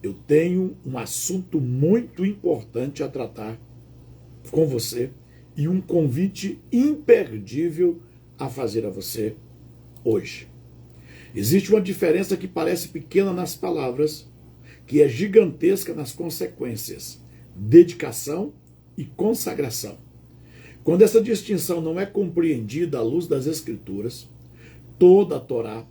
eu tenho um assunto muito importante a tratar com você e um convite imperdível a fazer a você hoje. Existe uma diferença que parece pequena nas palavras, que é gigantesca nas consequências: dedicação e consagração. Quando essa distinção não é compreendida à luz das Escrituras, toda a Torá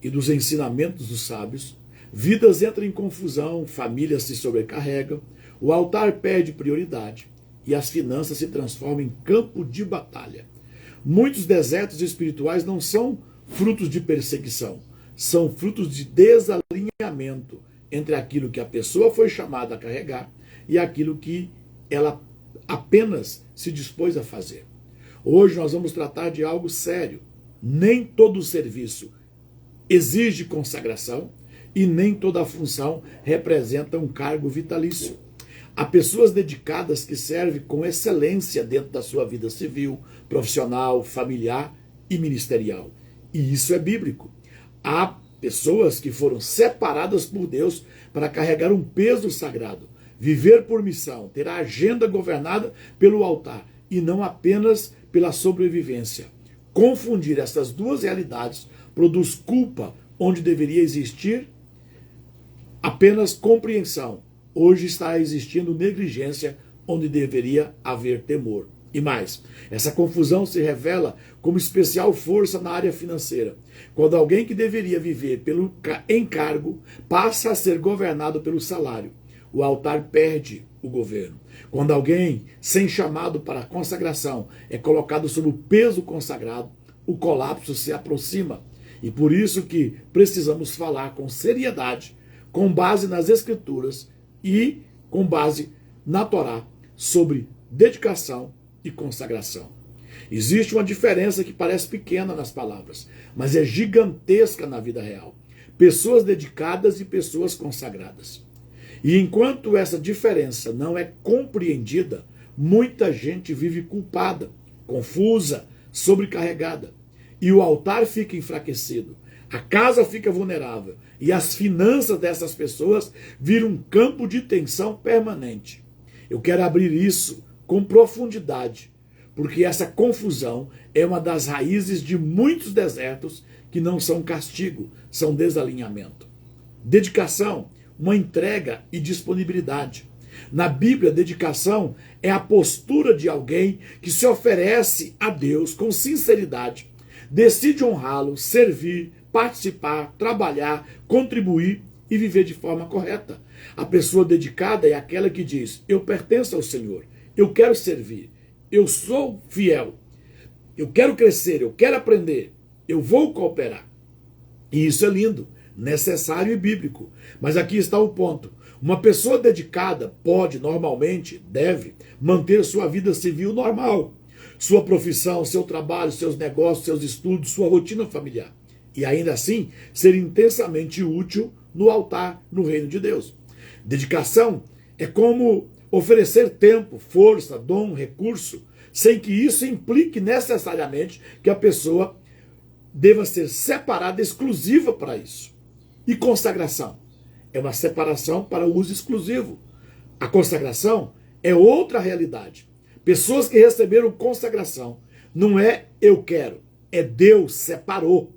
e dos ensinamentos dos sábios, vidas entram em confusão, famílias se sobrecarregam, o altar perde prioridade e as finanças se transformam em campo de batalha. Muitos desertos espirituais não são frutos de perseguição, são frutos de desalinhamento entre aquilo que a pessoa foi chamada a carregar e aquilo que ela apenas se dispôs a fazer. Hoje nós vamos tratar de algo sério. Nem todo serviço exige consagração e nem toda função representa um cargo vitalício. Há pessoas dedicadas que servem com excelência dentro da sua vida civil, profissional, familiar e ministerial. E isso é bíblico. Há pessoas que foram separadas por Deus para carregar um peso sagrado, viver por missão, ter a agenda governada pelo altar e não apenas pela sobrevivência. Confundir essas duas realidades produz culpa onde deveria existir apenas compreensão. Hoje está existindo negligência onde deveria haver temor. E mais, essa confusão se revela como especial força na área financeira, quando alguém que deveria viver pelo encargo passa a ser governado pelo salário. O altar perde o governo. Quando alguém sem chamado para a consagração é colocado sob o peso consagrado, o colapso se aproxima. E por isso que precisamos falar com seriedade, com base nas Escrituras e com base na Torá, sobre dedicação e consagração. Existe uma diferença que parece pequena nas palavras, mas é gigantesca na vida real. Pessoas dedicadas e pessoas consagradas. E enquanto essa diferença não é compreendida, muita gente vive culpada, confusa, sobrecarregada. E o altar fica enfraquecido, a casa fica vulnerável e as finanças dessas pessoas viram um campo de tensão permanente. Eu quero abrir isso com profundidade, porque essa confusão é uma das raízes de muitos desertos que não são castigo, são desalinhamento. Dedicação, uma entrega e disponibilidade. Na Bíblia, dedicação é a postura de alguém que se oferece a Deus com sinceridade, decide honrá-lo, servir, participar, trabalhar, contribuir e viver de forma correta. A pessoa dedicada é aquela que diz: eu pertenço ao Senhor, eu quero servir, eu sou fiel, eu quero crescer, eu quero aprender, eu vou cooperar. E isso é lindo, necessário e bíblico. Mas aqui está o ponto. Uma pessoa dedicada pode, normalmente, deve, manter sua vida civil normal. Sua profissão, seu trabalho, seus negócios, seus estudos, sua rotina familiar. E ainda assim, ser intensamente útil no altar, no reino de Deus. Dedicação é como oferecer tempo, força, dom, recurso, sem que isso implique necessariamente que a pessoa deva ser separada, exclusiva para isso. E consagração é uma separação para o uso exclusivo. A consagração é outra realidade. Pessoas que receberam consagração, não é eu quero, é Deus separou.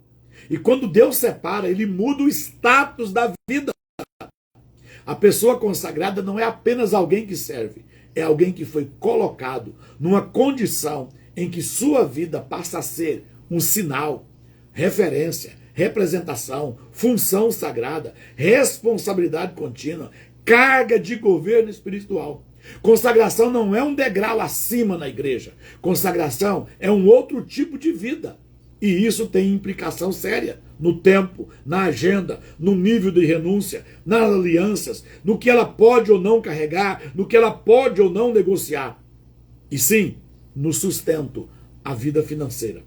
E quando Deus separa, ele muda o status da vida. A pessoa consagrada não é apenas alguém que serve, é alguém que foi colocado numa condição em que sua vida passa a ser um sinal, referência, representação, função sagrada, responsabilidade contínua, carga de governo espiritual. Consagração não é um degrau acima na igreja. Consagração é um outro tipo de vida. E isso tem implicação séria no tempo, na agenda, no nível de renúncia, nas alianças, no que ela pode ou não carregar, no que ela pode ou não negociar. E sim, no sustento, a vida financeira.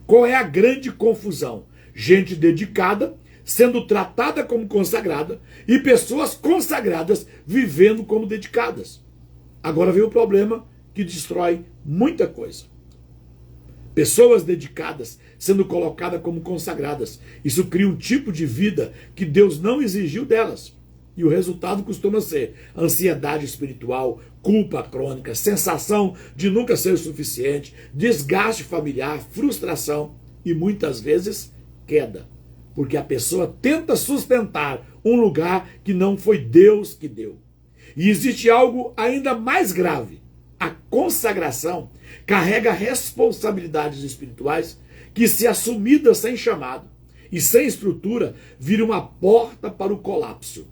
Qual é a grande confusão? Gente dedicada, sendo tratada como consagrada, e pessoas consagradas vivendo como dedicadas. Agora vem o problema que destrói muita coisa. Pessoas dedicadas sendo colocadas como consagradas. Isso cria um tipo de vida que Deus não exigiu delas. E o resultado costuma ser ansiedade espiritual, culpa crônica, sensação de nunca ser o suficiente, desgaste familiar, frustração e muitas vezes queda. Porque a pessoa tenta sustentar um lugar que não foi Deus que deu. E existe algo ainda mais grave. A consagração carrega responsabilidades espirituais que, se assumidas sem chamado e sem estrutura, viram uma porta para o colapso.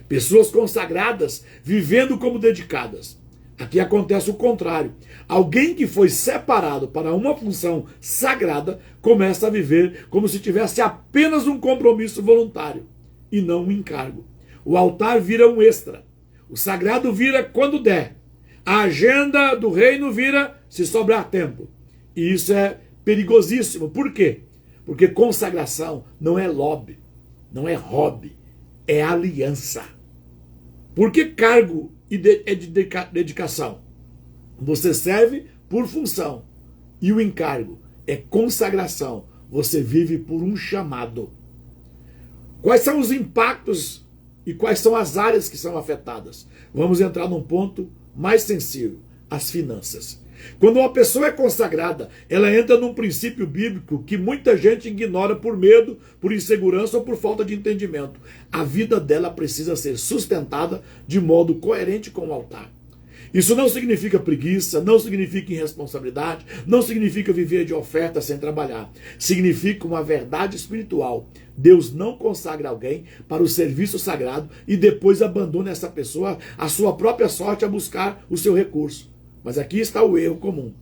Pessoas consagradas vivendo como dedicadas. Aqui acontece o contrário. Alguém que foi separado para uma função sagrada começa a viver como se tivesse apenas um compromisso voluntário e não um encargo. O altar vira um extra. O sagrado vira quando der. A agenda do reino vira se sobrar tempo. E isso é perigosíssimo. Por quê? Porque consagração não é lobby, não é hobby, é aliança. Por que cargo é de dedicação? Você serve por função. E o encargo é consagração. Você vive por um chamado. Quais são os impactos e quais são as áreas que são afetadas? Vamos entrar num ponto mais sensível, as finanças. Quando uma pessoa é consagrada, ela entra num princípio bíblico que muita gente ignora por medo, por insegurança ou por falta de entendimento. A vida dela precisa ser sustentada de modo coerente com o altar. Isso não significa preguiça, não significa irresponsabilidade, não significa viver de oferta sem trabalhar. Significa uma verdade espiritual. Deus não consagra alguém para o serviço sagrado e depois abandona essa pessoa à sua própria sorte a buscar o seu recurso. Mas aqui está o erro comum.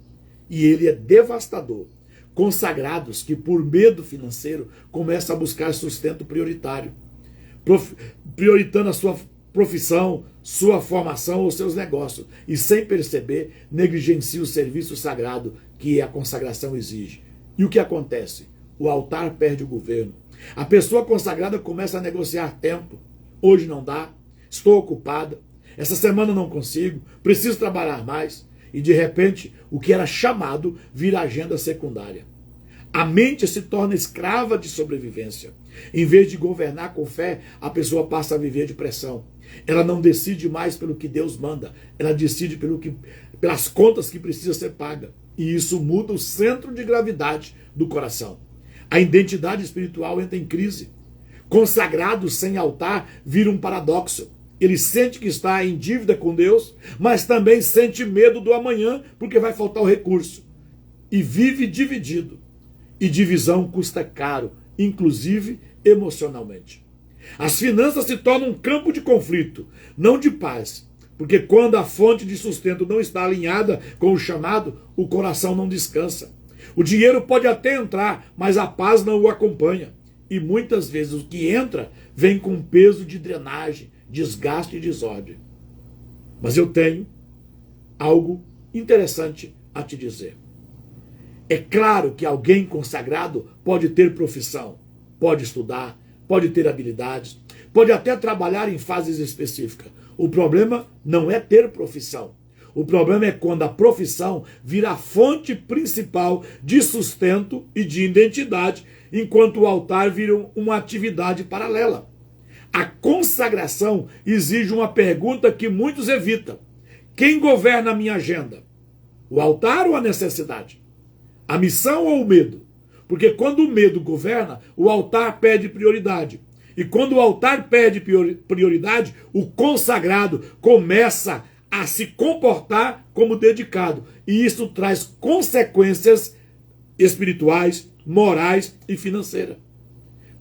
E ele é devastador. Consagrados que, por medo financeiro, começam a buscar sustento prioritário, prioritando a sua profissão, sua formação ou seus negócios, e sem perceber, negligencia o serviço sagrado que a consagração exige. E o que acontece? O altar perde o governo. A pessoa consagrada começa a negociar tempo. Hoje não dá, estou ocupada, essa semana não consigo, preciso trabalhar mais. E de repente, o que era chamado vira agenda secundária. A mente se torna escrava de sobrevivência. Em vez de governar com fé, a pessoa passa a viver de pressão. Ela não decide mais pelo que Deus manda, ela decide pelas contas que precisa ser paga. E isso muda o centro de gravidade do coração. A identidade espiritual entra em crise. Consagrado sem altar vira um paradoxo. Ele sente que está em dívida com Deus, mas também sente medo do amanhã, porque vai faltar o recurso. E vive dividido. E divisão custa caro, inclusive emocionalmente. As finanças se tornam um campo de conflito, não de paz. Porque quando a fonte de sustento não está alinhada com o chamado, o coração não descansa. O dinheiro pode até entrar, mas a paz não o acompanha. E muitas vezes o que entra vem com peso de drenagem, desgaste e desordem. Mas eu tenho algo interessante a te dizer. É claro que alguém consagrado pode ter profissão, pode estudar, pode ter habilidades, pode até trabalhar em fases específicas. O problema não é ter profissão. O problema é quando a profissão vira a fonte principal de sustento e de identidade, enquanto o altar vira uma atividade paralela. A consagração exige uma pergunta que muitos evitam. Quem governa a minha agenda? O altar ou a necessidade? A missão ou o medo? Porque quando o medo governa, o altar perde prioridade. E quando o altar perde prioridade, o consagrado começa a se comportar como dedicado. E isso traz consequências espirituais, morais e financeiras.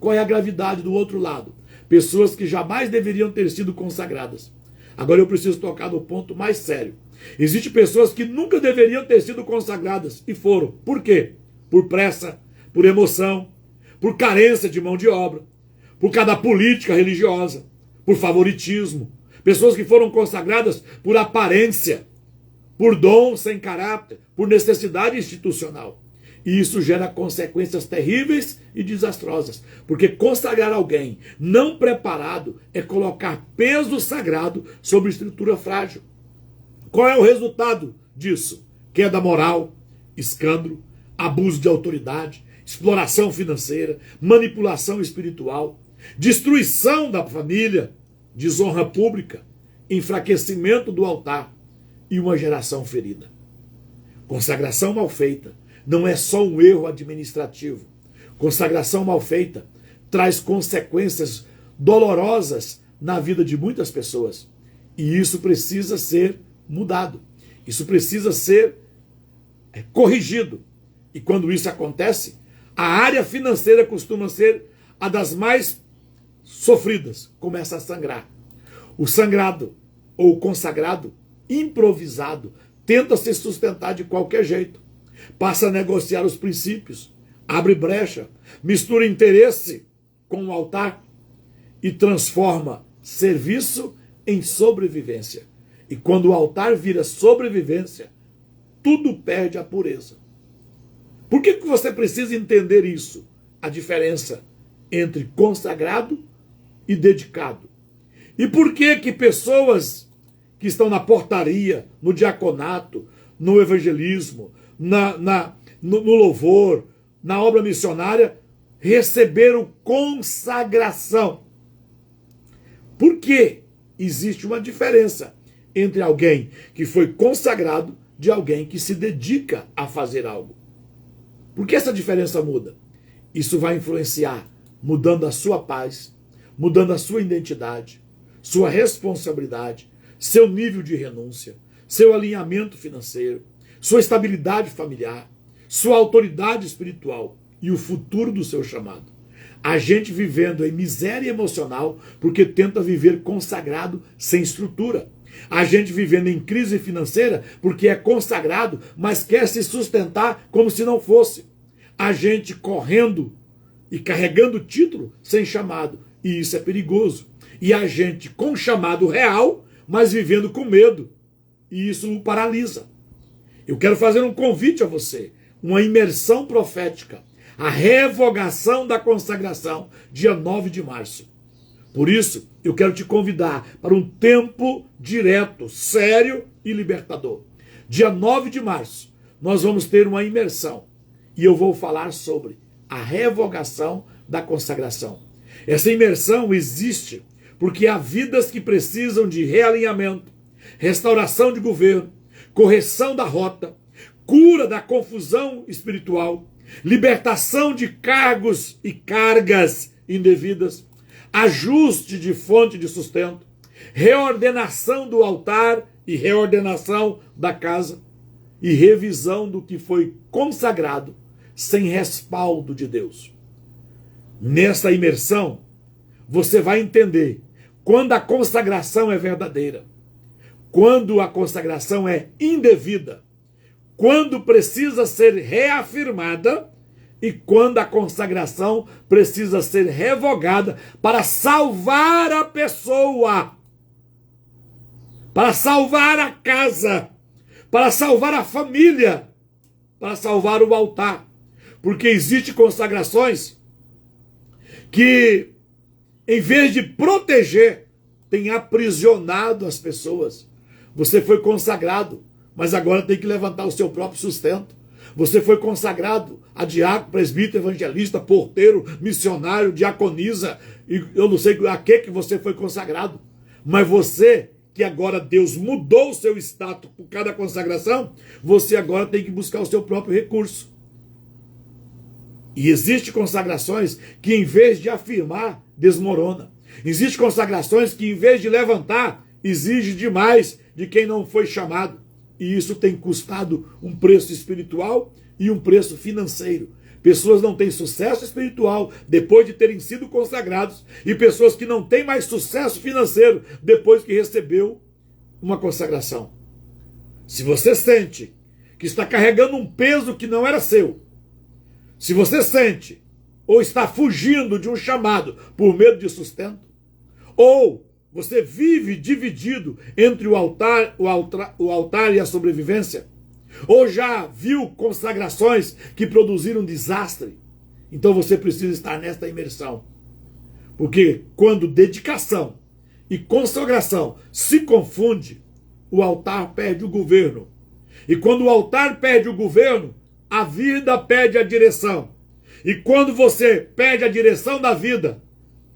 Qual é a gravidade do outro lado? Pessoas que jamais deveriam ter sido consagradas. Agora eu preciso tocar no ponto mais sério. Existem pessoas que nunca deveriam ter sido consagradas e foram. Por quê? Por pressa, por emoção, por carência de mão de obra, por causa da política religiosa, por favoritismo. Pessoas que foram consagradas por aparência, por dom sem caráter, por necessidade institucional. E isso gera consequências terríveis e desastrosas. Porque consagrar alguém não preparado é colocar peso sagrado sobre estrutura frágil. Qual é o resultado disso? Queda moral, escândalo, abuso de autoridade, exploração financeira, manipulação espiritual, destruição da família, desonra pública, enfraquecimento do altar e uma geração ferida. Consagração mal feita não é só um erro administrativo. Consagração mal feita traz consequências dolorosas na vida de muitas pessoas. E isso precisa ser mudado. Isso precisa ser corrigido. E quando isso acontece, a área financeira costuma ser a das mais sofridas. Começa a sangrar. O sangrado ou consagrado, improvisado, tenta se sustentar de qualquer jeito. Passa a negociar os princípios, abre brecha, mistura interesse com o altar e transforma serviço em sobrevivência. E quando o altar vira sobrevivência, tudo perde a pureza. Por que você precisa entender isso? A diferença entre consagrado e dedicado. E por que pessoas que estão na portaria, no diaconato, no evangelismo, no louvor, na obra missionária, receberam consagração? Por que existe uma diferença entre alguém que foi consagrado de alguém que se dedica a fazer algo? Por que essa diferença muda? Isso vai influenciar, mudando a sua paz, mudando a sua identidade, sua responsabilidade, seu nível de renúncia, seu alinhamento financeiro, sua estabilidade familiar, sua autoridade espiritual e o futuro do seu chamado. A gente vivendo em miséria emocional porque tenta viver consagrado sem estrutura. A gente vivendo em crise financeira porque é consagrado, mas quer se sustentar como se não fosse. A gente correndo e carregando título sem chamado. E isso é perigoso. E a gente com chamado real, mas vivendo com medo. E isso o paralisa. Eu quero fazer um convite a você. Uma imersão profética. A revogação da consagração, dia 9 de março. Por isso, eu quero te convidar para um tempo direto, sério e libertador. Dia 9 de março, nós vamos ter uma imersão. E eu vou falar sobre a revogação da consagração. Essa imersão existe porque há vidas que precisam de realinhamento, restauração de governo, correção da rota, cura da confusão espiritual, libertação de cargos e cargas indevidas, ajuste de fonte de sustento, reordenação do altar e reordenação da casa e revisão do que foi consagrado sem respaldo de Deus. Nessa imersão, você vai entender quando a consagração é verdadeira, quando a consagração é indevida, quando precisa ser reafirmada e quando a consagração precisa ser revogada para salvar a pessoa, para salvar a casa, para salvar a família, para salvar o altar. Porque existem consagrações que, em vez de proteger, tem aprisionado as pessoas. Você foi consagrado, mas agora tem que levantar o seu próprio sustento. Você foi consagrado a diácono, presbítero, evangelista, porteiro, missionário, diaconisa, e eu não sei a que você foi consagrado. Mas você, que agora Deus mudou o seu status por cada consagração, você agora tem que buscar o seu próprio recurso. E existem consagrações que, em vez de afirmar, desmorona. Existem consagrações que, em vez de levantar, exige demais de quem não foi chamado. E isso tem custado um preço espiritual e um preço financeiro. Pessoas não têm sucesso espiritual depois de terem sido consagrados, e pessoas que não têm mais sucesso financeiro depois que recebeu uma consagração. Se você sente que está carregando um peso que não era seu, se você sente ou está fugindo de um chamado por medo de sustento, ou você vive dividido entre o altar e a sobrevivência, ou já viu consagrações que produziram desastre, então você precisa estar nesta imersão. Porque quando dedicação e consagração se confunde, o altar perde o governo. E quando o altar perde o governo, a vida perde a direção. E quando você perde a direção da vida,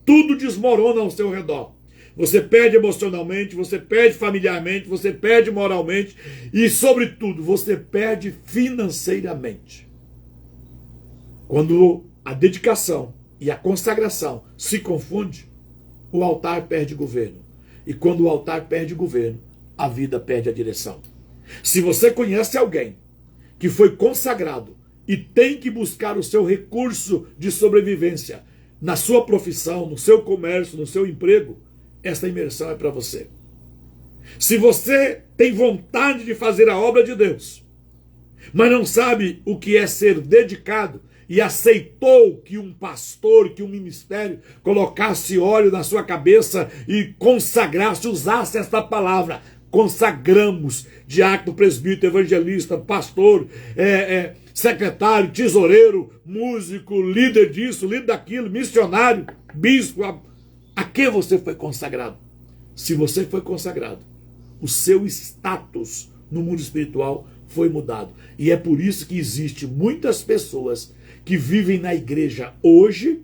tudo desmorona ao seu redor. você perde emocionalmente, você perde familiarmente, você perde moralmente e, sobretudo, você perde financeiramente. Quando a dedicação e a consagração se confundem, o altar perde governo. E quando o altar perde governo, a vida perde a direção. Se você conhece alguém que foi consagrado e tem que buscar o seu recurso de sobrevivência na sua profissão, no seu comércio, no seu emprego, essa imersão é para você. Se você tem vontade de fazer a obra de Deus, mas não sabe o que é ser dedicado, e aceitou que um pastor, que um ministério colocasse óleo na sua cabeça e consagrasse, usasse esta palavra, consagramos, diácono, presbítero, evangelista, pastor, secretário, tesoureiro, músico, líder disso, líder daquilo, missionário, bispo, a que você foi consagrado? Se você foi consagrado, o seu status no mundo espiritual foi mudado. E é por isso que existe muitas pessoas que vivem na igreja hoje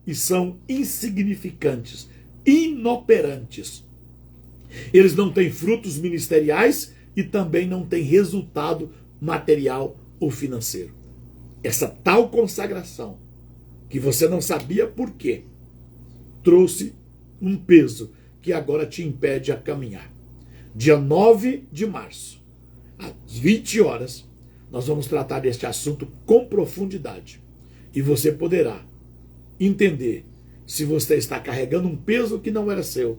e são insignificantes, inoperantes. Eles não têm frutos ministeriais e também não têm resultado material ou financeiro. Essa tal consagração, que você não sabia por quê, trouxe um peso que agora te impede a caminhar. Dia 9 de março, às 20 horas, nós vamos tratar deste assunto com profundidade. E você poderá entender se você está carregando um peso que não era seu,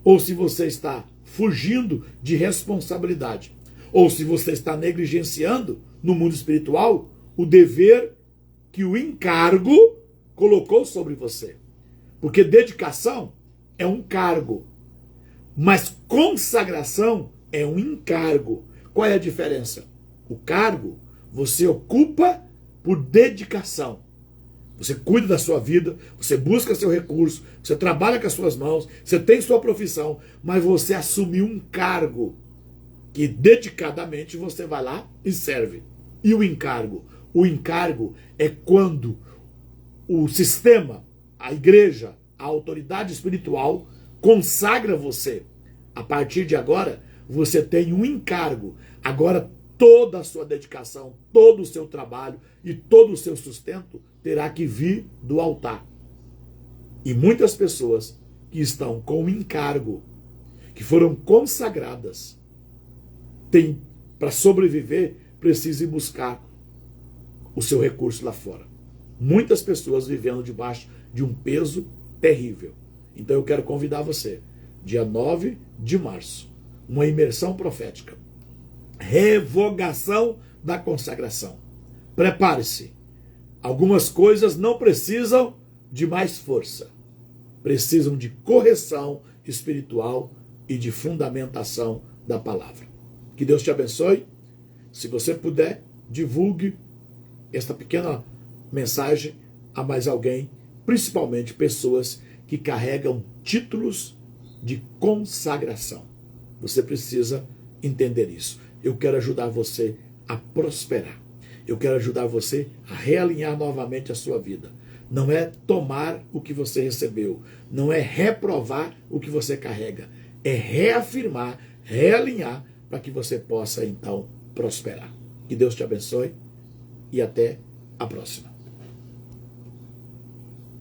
ou se você está fugindo de responsabilidade, ou se você está negligenciando no mundo espiritual o dever que o encargo colocou sobre você. Porque dedicação é um cargo, mas consagração é um encargo. Qual é a diferença? O cargo você ocupa por dedicação. Você cuida da sua vida, você busca seu recurso, você trabalha com as suas mãos, você tem sua profissão, mas você assumiu um cargo que dedicadamente você vai lá e serve. E o encargo? O encargo é quando o sistema, a igreja, a autoridade espiritual consagra você. A partir de agora, você tem um encargo. Agora toda a sua dedicação, todo o seu trabalho e todo o seu sustento terá que vir do altar. E muitas pessoas que estão com encargo, que foram consagradas, têm, para sobreviver, precisam buscar o seu recurso lá fora. Muitas pessoas vivendo debaixo de um peso terrível. Então eu quero convidar você, dia 9 de março, uma imersão profética. Revogação da consagração. Prepare-se. Algumas coisas não precisam de mais força. Precisam de correção espiritual e de fundamentação da palavra. Que Deus te abençoe. Se você puder, divulgue esta pequena mensagem a mais alguém, principalmente pessoas que carregam títulos de consagração. Você precisa entender isso. Eu quero ajudar você a prosperar. Eu quero ajudar você a realinhar novamente a sua vida. Não é tomar o que você recebeu. Não é reprovar o que você carrega. É reafirmar, realinhar, para que você possa, então, prosperar. Que Deus te abençoe e até a próxima.